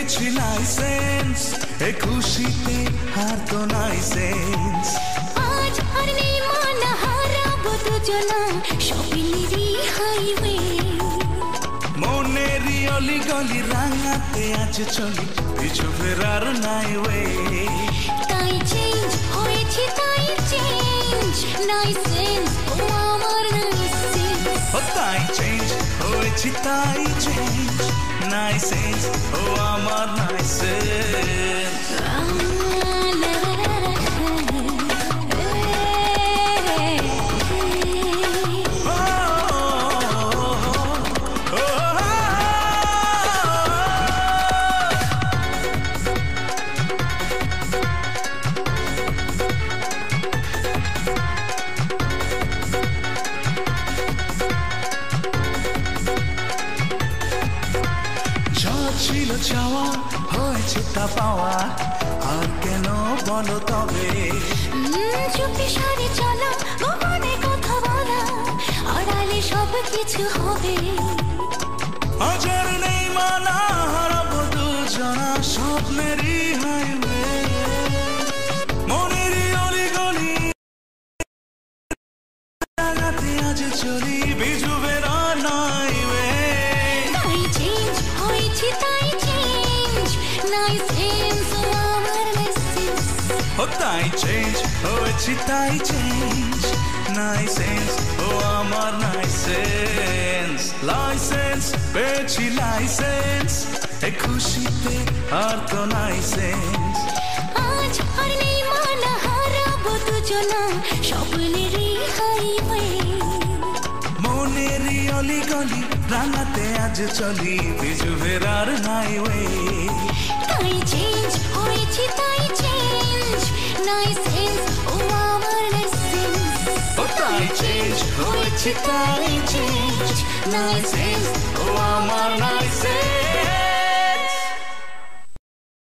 পেয়েছি লাইসেন্স এ খুশিতে আর তো নাই সেন্স আজ আর নেই মানা হারাবো দুজনা স্বপ্নেরই হাইওয়ে মনেরই অলি গলি রাঙাতে আজ চলি পিছু ফেরার নাই ওয়ে তাই চেঞ্জ হয়েছে তাই চেঞ্জ নাই সেন্স ও আমার নাই সেন্স ও তাই চেঞ্জ হয়েছি তাই চেঞ্জ নাই সেন্স ও আমার নাই সেন্স ছিল চাওয়া হয়েছে তা পাওয়া আর কেন বলো তবে চুপি সারে চলা গোপনে কথা বলা আড়ালে সব কিছু হবে আজ আর নেই মানা হারাবো দুজনা স্বপ্নেরই হাইওয়ে মনেরই অলি গলি রাঙাতে আজ চলি বিজু বেরা নাই ওয়ে তাই চেঞ্জ হয়েছে তাই চেঞ্জ নাই সেন্স ও আমার নাই সেন্স ও তাই চেঞ্জ হয়েছি তাই চেঞ্জ নাই সেন্স ও আমার নাই সেন্স লাইসেন্স পেয়েছি লাইসেন্স এ খুশিতে আর তো নাই সেন্স আজ আর নেই মানা হারাবো দুজনা স্বপ্নেরই হাইওয়ে মনেরই অলি গলি রাঙাতে আজ চলি বিজু ফেরার নাই ওয়ে তাই চেঞ্জ হয়েছে তাই চেঞ্জ নাই সেন্স ও আমার নাই সেন্স ও তাই চেঞ্জ হয়েছি তাই চেঞ্জ নাই সেন্স ও আমার নাই সেন্স